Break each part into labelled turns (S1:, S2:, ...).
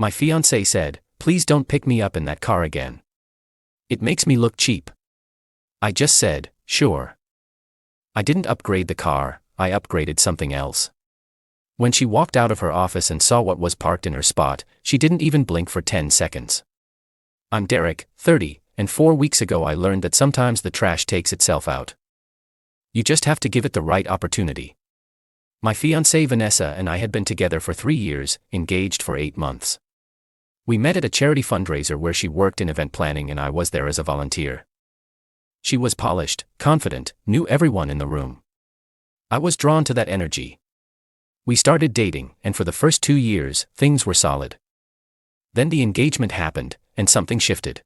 S1: My fiancée said, "Please don't pick me up in that car again. It makes me look cheap." I just said, "Sure." I didn't upgrade the car, I upgraded something else. When she walked out of her office and saw what was parked in her spot, she didn't even blink for 10 seconds. I'm Derek, 30, and 4 weeks ago I learned that sometimes the trash takes itself out. You just have to give it the right opportunity. My fiancée Vanessa and I had been together for 3 years, engaged for 8 months. We met at a charity fundraiser where she worked in event planning and I was there as a volunteer. She was polished, confident, knew everyone in the room. I was drawn to that energy. We started dating, and for the first 2 years, things were solid. Then the engagement happened, and something shifted.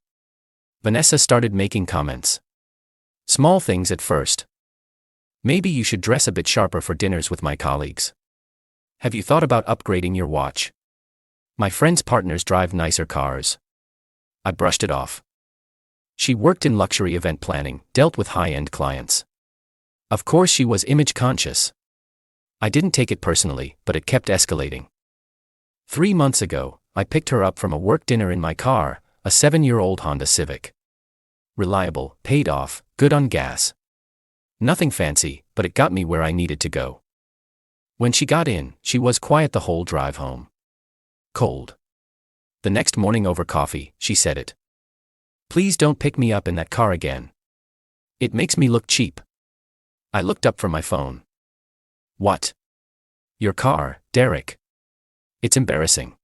S1: Vanessa started making comments. Small things at first. Maybe you should dress a bit sharper for dinners with my colleagues. Have you thought about upgrading your watch? My friends' partners drive nicer cars. I brushed it off. She worked in luxury event planning, dealt with high-end clients. Of course she was image conscious. I didn't take it personally, but it kept escalating. 3 months ago, I picked her up from a work dinner in my car, a 7-year-old Honda Civic. Reliable, paid off, good on gas. Nothing fancy, but it got me where I needed to go. When she got in, she was quiet the whole drive home. Cold. The next morning over coffee, she said it. "Please don't pick me up in that car again. It makes me look cheap." I looked up from my phone. "What? Your car, Derek? It's embarrassing.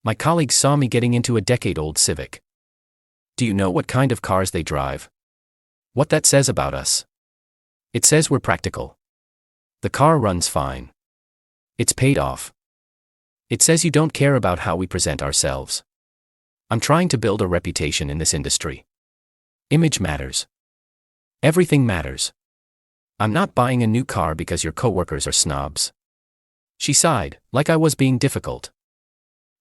S1: My colleagues saw me getting into a decade-old Civic. Do you know what kind of cars they drive? What that says about us? It says we're practical. The car runs fine. It's paid off. It says you don't care about how we present ourselves. I'm trying to build a reputation in this industry. Image matters. Everything matters. I'm not buying a new car because your coworkers are snobs." She sighed, like I was being difficult.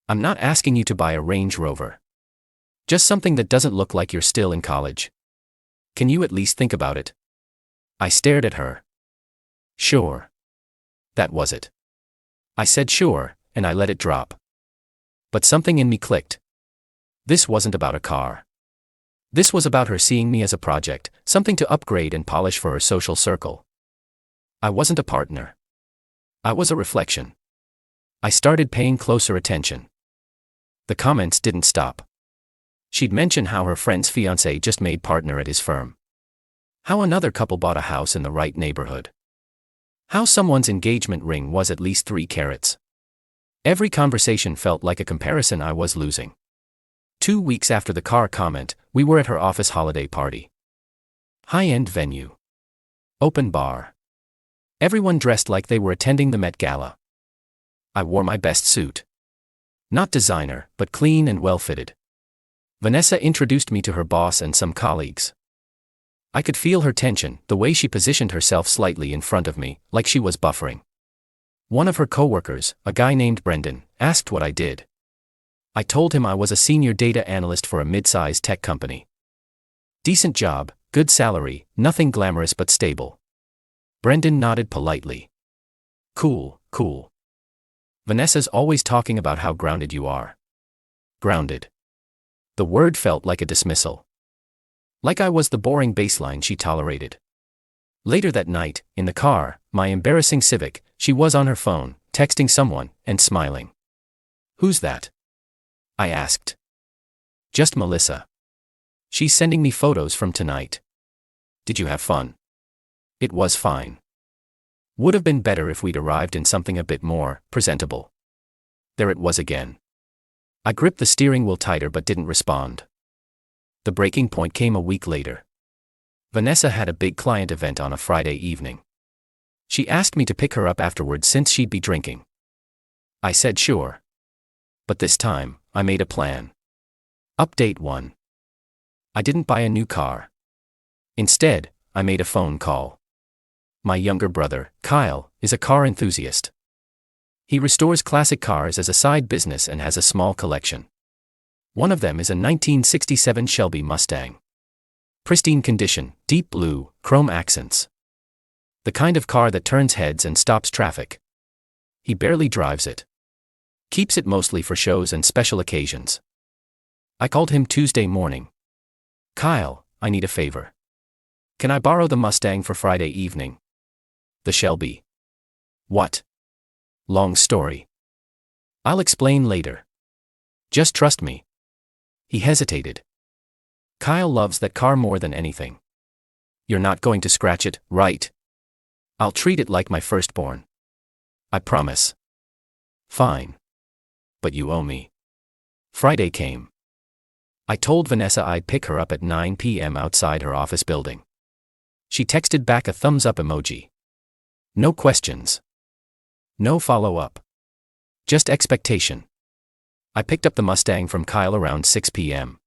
S1: "I'm not asking you to buy a Range Rover. Just something that doesn't look like you're still in college. Can you at least think about it?" I stared at her. "Sure." That was it. I said sure, and I let it drop. But something in me clicked. This wasn't about a car. This was about her seeing me as a project, something to upgrade and polish for her social circle. I wasn't a partner. I was a reflection. I started paying closer attention. The comments didn't stop. She'd mention how her friend's fiancé just made partner at his firm. How another couple bought a house in the right neighborhood. How someone's engagement ring was at least 3 carats. Every conversation felt like a comparison I was losing. 2 weeks after the car comment, we were at her office holiday party. High-end venue. Open bar. Everyone dressed like they were attending the Met Gala. I wore my best suit. Not designer, but clean and well-fitted. Vanessa introduced me to her boss and some colleagues. I could feel her tension, the way she positioned herself slightly in front of me, like she was buffering. One of her coworkers, a guy named Brendan, asked what I did. I told him I was a senior data analyst for a mid-sized tech company. Decent job, good salary, nothing glamorous but stable. Brendan nodded politely. Cool, cool. Vanessa's always talking about how grounded you are. Grounded. The word felt like a dismissal. Like I was the boring baseline she tolerated. Later that night, in the car, my embarrassing Civic, she was on her phone, texting someone, and smiling. "Who's that?" I asked. "Just Melissa. She's sending me photos from tonight. Did you have fun?" It was fine. Would have been better if we'd arrived in something a bit more presentable. There it was again. I gripped the steering wheel tighter but didn't respond. The breaking point came a week later. Vanessa had a big client event on a Friday evening. She asked me to pick her up afterwards since she'd be drinking. I said sure. But this time, I made a plan. Update 1. I didn't buy a new car. Instead, I made a phone call. My younger brother, Kyle, is a car enthusiast. He restores classic cars as a side business and has a small collection. One of them is a 1967 Shelby Mustang. Pristine condition, deep blue, chrome accents. The kind of car that turns heads and stops traffic. He barely drives it. Keeps it mostly for shows and special occasions. I called him Tuesday morning. Kyle, I need a favor. Can I borrow the Mustang for Friday evening? The Shelby. What? Long story. I'll explain later. Just trust me. He hesitated. Kyle loves that car more than anything. You're not going to scratch it, right? I'll treat it like my firstborn. I promise. Fine. But you owe me. Friday came. I told Vanessa I'd pick her up at 9 p.m. outside her office building. She texted back a thumbs up emoji. No questions. No follow-up. Just expectation. I picked up the Mustang from Kyle around 6 p.m.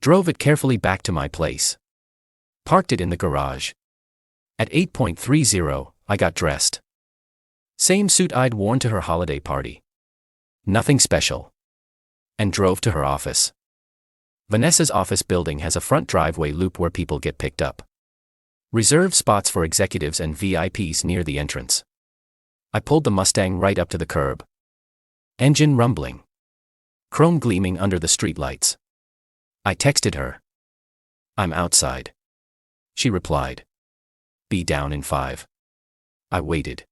S1: Drove it carefully back to my place. Parked it in the garage. At 8:30, I got dressed. Same suit I'd worn to her holiday party. Nothing special. And drove to her office. Vanessa's office building has a front driveway loop where people get picked up. Reserved spots for executives and VIPs near the entrance. I pulled the Mustang right up to the curb. Engine rumbling. Chrome gleaming under the streetlights. I texted her. I'm outside. She replied. Be down in 5. I waited.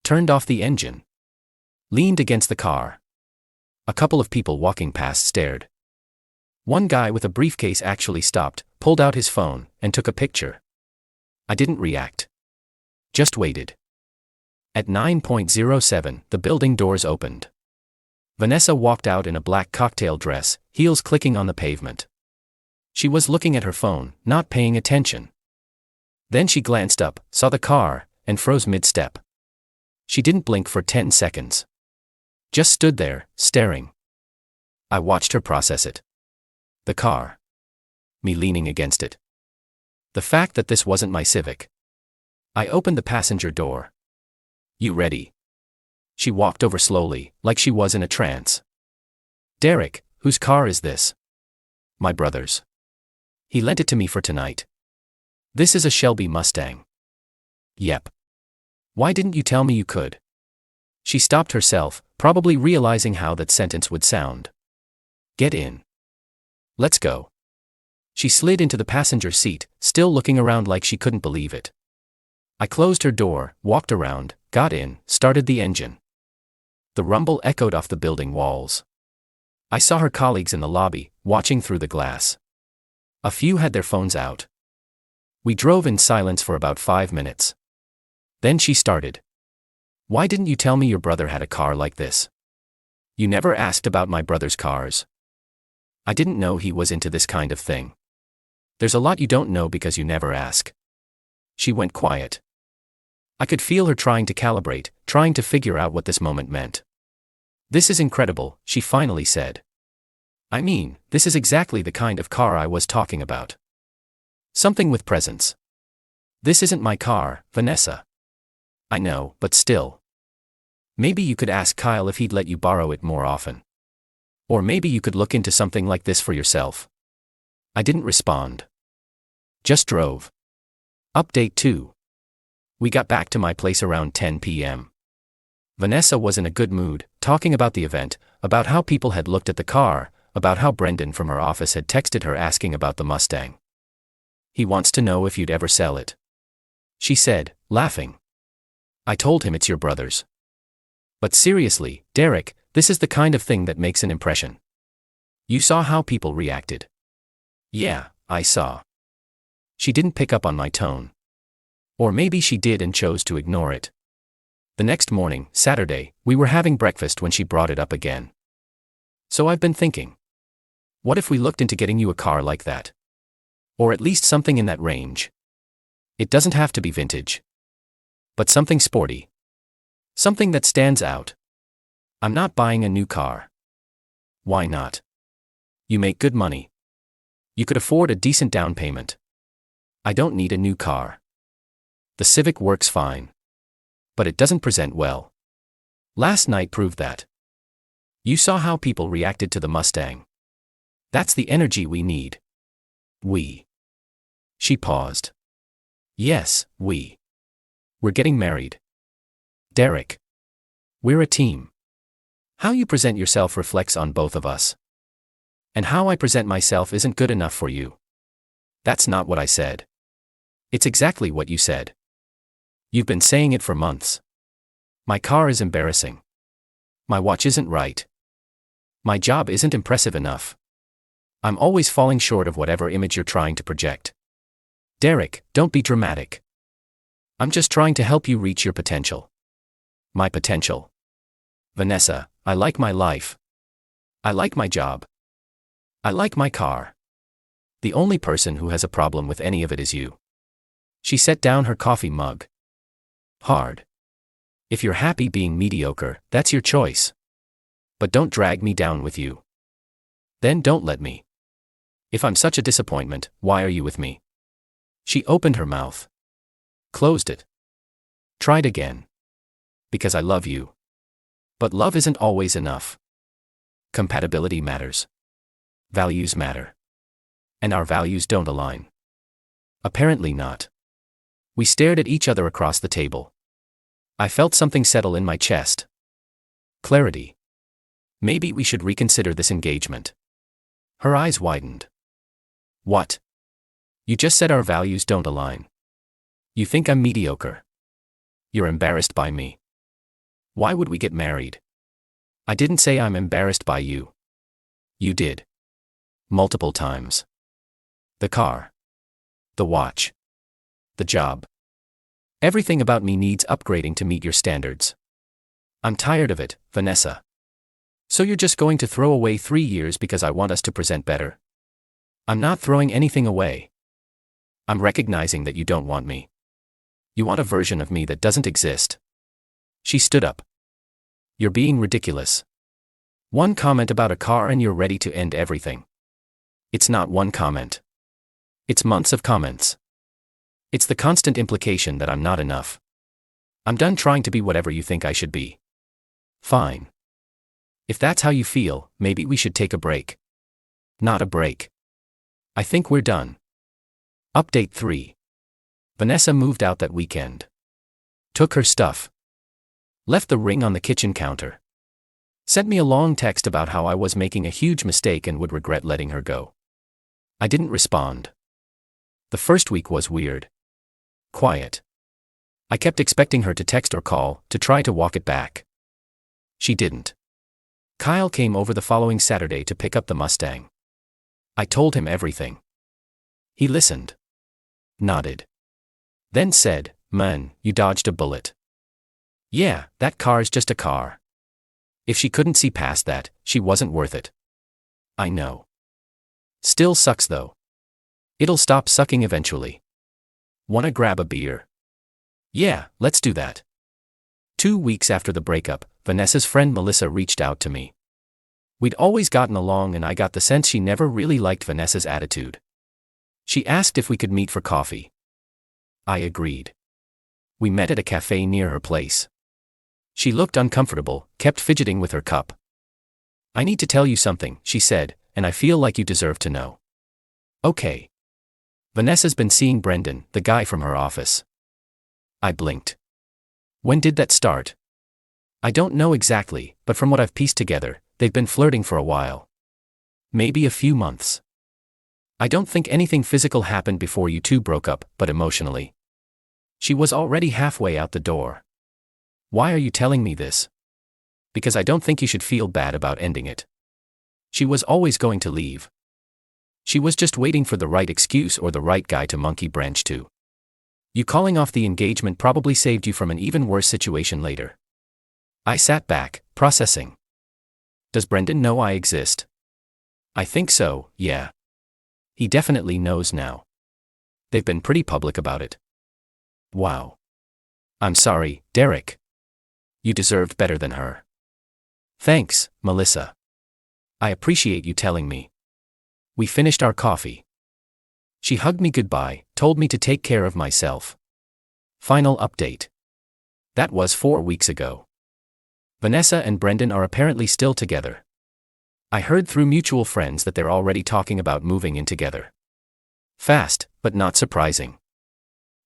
S1: Turned off the engine. Leaned against the car. A couple of people walking past stared. One guy with a briefcase actually stopped, pulled out his phone, and took a picture. I didn't react. Just waited. At 9:07, the building doors opened. Vanessa walked out in a black cocktail dress, heels clicking on the pavement. She was looking at her phone, not paying attention. Then she glanced up, saw the car, and froze mid-step. She didn't blink for 10 seconds. Just stood there, staring. I watched her process it. The car. Me leaning against it. The fact that this wasn't my Civic. I opened the passenger door. You ready? She walked over slowly, like she was in a trance. Derek, whose car is this? My brother's. He lent it to me for tonight. This is a Shelby Mustang. Yep. Why didn't you tell me you could? She stopped herself, probably realizing how that sentence would sound. Get in. Let's go. She slid into the passenger seat, still looking around like she couldn't believe it. I closed her door, walked around, got in, started the engine. The rumble echoed off the building walls. I saw her colleagues in the lobby, watching through the glass. A few had their phones out. We drove in silence for about 5 minutes. Then she started. Why didn't you tell me your brother had a car like this? You never asked about my brother's cars. I didn't know he was into this kind of thing. There's a lot you don't know because you never ask. She went quiet. I could feel her trying to calibrate, trying to figure out what this moment meant. This is incredible, she finally said. I mean, this is exactly the kind of car I was talking about. Something with presence. This isn't my car, Vanessa. I know, but still. Maybe you could ask Kyle if he'd let you borrow it more often. Or maybe you could look into something like this for yourself. I didn't respond. Just drove. Update 2. We got back to my place around 10 p.m. Vanessa was in a good mood, talking about the event, about how people had looked at the car, about how Brendan from her office had texted her asking about the Mustang. He wants to know if you'd ever sell it. She said, laughing. I told him it's your brother's. But seriously, Derek, this is the kind of thing that makes an impression. You saw how people reacted. Yeah, I saw. She didn't pick up on my tone. Or maybe she did and chose to ignore it. The next morning, Saturday, we were having breakfast when she brought it up again. So I've been thinking. What if we looked into getting you a car like that? Or at least something in that range. It doesn't have to be vintage. But something sporty. Something that stands out. I'm not buying a new car. Why not? You make good money. You could afford a decent down payment. I don't need a new car. The Civic works fine. But it doesn't present well. Last night proved that. You saw how people reacted to the Mustang. That's the energy we need. We. She paused. Yes, we. We're getting married. Derek. We're a team. How you present yourself reflects on both of us. And how I present myself isn't good enough for you. That's not what I said. It's exactly what you said. You've been saying it for months. My car is embarrassing. My watch isn't right. My job isn't impressive enough. I'm always falling short of whatever image you're trying to project. Derek, don't be dramatic. I'm just trying to help you reach your potential. My potential. Vanessa, I like my life. I like my job. I like my car. The only person who has a problem with any of it is you. She set down her coffee mug. Hard. If you're happy being mediocre, that's your choice. But don't drag me down with you. Then don't let me. If I'm such a disappointment, why are you with me? She opened her mouth. Closed it. Tried again. Because I love you. But love isn't always enough. Compatibility matters. Values matter. And our values don't align. Apparently not. We stared at each other across the table. I felt something settle in my chest. Clarity. Maybe we should reconsider this engagement. Her eyes widened. What? You just said our values don't align. You think I'm mediocre. You're embarrassed by me. Why would we get married? I didn't say I'm embarrassed by you. You did. Multiple times. The car. The watch. The job. Everything about me needs upgrading to meet your standards. I'm tired of it, Vanessa. So you're just going to throw away 3 years because I want us to present better? I'm not throwing anything away. I'm recognizing that you don't want me. You want a version of me that doesn't exist. She stood up. You're being ridiculous. One comment about a car and you're ready to end everything. It's not one comment. It's months of comments. It's the constant implication that I'm not enough. I'm done trying to be whatever you think I should be. Fine. If that's how you feel, maybe we should take a break. Not a break. I think we're done. Update 3. Vanessa moved out that weekend. Took her stuff. Left the ring on the kitchen counter. Sent me a long text about how I was making a huge mistake and would regret letting her go. I didn't respond. The first week was weird. Quiet. I kept expecting her to text or call, to try to walk it back. She didn't. Kyle came over the following Saturday to pick up the Mustang. I told him everything. He listened. Nodded. Then said, "Man, you dodged a bullet. Yeah, that car's just a car. If she couldn't see past that, she wasn't worth it." I know. Still sucks though. It'll stop sucking eventually. Wanna grab a beer? Yeah, let's do that. 2 weeks after the breakup, Vanessa's friend Melissa reached out to me. We'd always gotten along and I got the sense she never really liked Vanessa's attitude. She asked if we could meet for coffee. I agreed. We met at a cafe near her place. She looked uncomfortable, kept fidgeting with her cup. "I need to tell you something," she said, "and I feel like you deserve to know." Okay. Vanessa's been seeing Brendan, the guy from her office. I blinked. When did that start? I don't know exactly, but from what I've pieced together, they've been flirting for a while. Maybe a few months. I don't think anything physical happened before you two broke up, but emotionally. She was already halfway out the door. Why are you telling me this? Because I don't think you should feel bad about ending it. She was always going to leave. She was just waiting for the right excuse or the right guy to monkey branch to. You calling off the engagement probably saved you from an even worse situation later. I sat back, processing. Does Brendan know I exist? I think so, yeah. He definitely knows now. They've been pretty public about it. Wow. I'm sorry, Derek. You deserved better than her. Thanks, Melissa. I appreciate you telling me. We finished our coffee. She hugged me goodbye, told me to take care of myself. Final update. That was 4 weeks ago. Vanessa and Brendan are apparently still together. I heard through mutual friends that they're already talking about moving in together. Fast, but not surprising.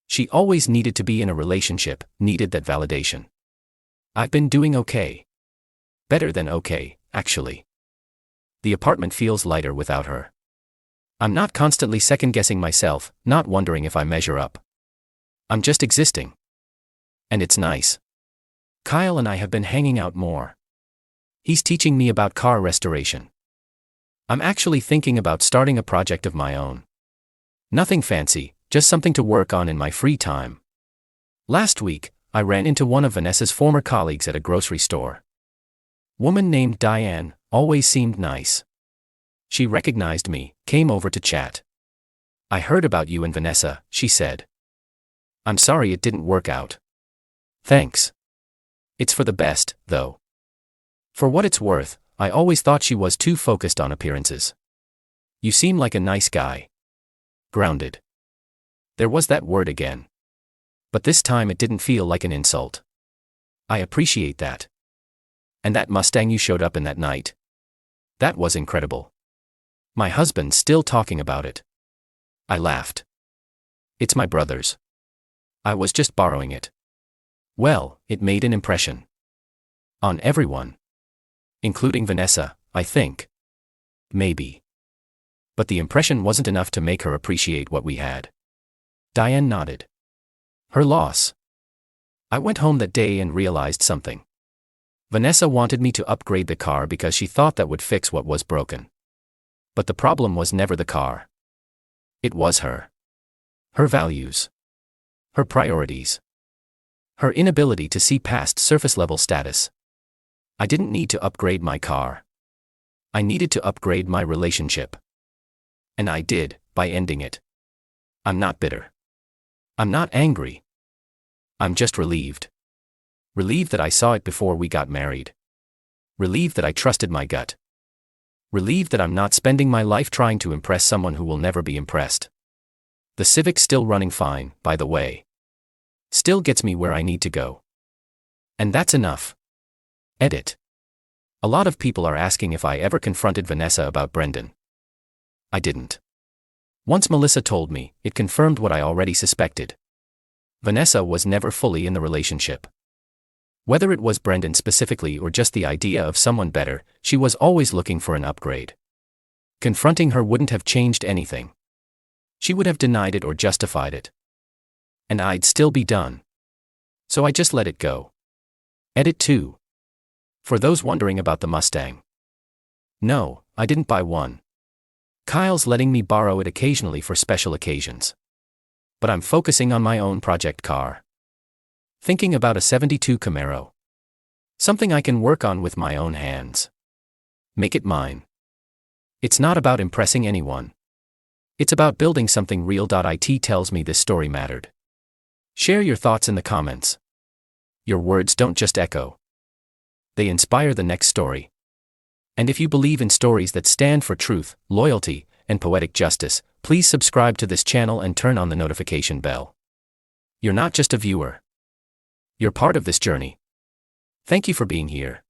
S1: She always needed to be in a relationship, needed that validation. I've been doing okay. Better than okay, actually. The apartment feels lighter without her. I'm not constantly second-guessing myself, not wondering if I measure up. I'm just existing. And it's nice. Kyle and I have been hanging out more. He's teaching me about car restoration. I'm actually thinking about starting a project of my own. Nothing fancy, just something to work on in my free time. Last week, I ran into one of Vanessa's former colleagues at a grocery store. Woman named Diane, always seemed nice. She recognized me, came over to chat. I heard about you and Vanessa, she said. I'm sorry it didn't work out. Thanks. It's for the best, though. For what it's worth, I always thought she was too focused on appearances. You seem like a nice guy. Grounded. There was that word again. But this time it didn't feel like an insult. I appreciate that. And that Mustang you showed up in that night. That was incredible. My husband's still talking about it. I laughed. It's my brother's. I was just borrowing it. Well, it made an impression. On everyone. Including Vanessa, I think. Maybe. But the impression wasn't enough to make her appreciate what we had. Diane nodded. Her loss. I went home that day and realized something. Vanessa wanted me to upgrade the car because she thought that would fix what was broken. But the problem was never the car. It was her. Her values. Her priorities. Her inability to see past surface-level status. I didn't need to upgrade my car. I needed to upgrade my relationship. And I did, by ending it. I'm not bitter. I'm not angry. I'm just relieved. Relieved that I saw it before we got married. Relieved that I trusted my gut. Relieved that I'm not spending my life trying to impress someone who will never be impressed. The Civic's still running fine, by the way. Still gets me where I need to go. And that's enough. Edit. A lot of people are asking if I ever confronted Vanessa about Brendan. I didn't. Once Melissa told me, it confirmed what I already suspected. Vanessa was never fully in the relationship. Whether it was Brendan specifically or just the idea of someone better, she was always looking for an upgrade. Confronting her wouldn't have changed anything. She would have denied it or justified it. And I'd still be done. So I just let it go. Edit 2. For those wondering about the Mustang. No, I didn't buy one. Kyle's letting me borrow it occasionally for special occasions. But I'm focusing on my own project car. Thinking about a '72 Camaro. Something I can work on with my own hands. Make it mine. It's not about impressing anyone. It's about building something real. It tells me this story mattered. Share your thoughts in the comments. Your words don't just echo. They inspire the next story. And if you believe in stories that stand for truth, loyalty, and poetic justice, please subscribe to this channel and turn on the notification bell. You're not just a viewer. You're part of this journey. Thank you for being here.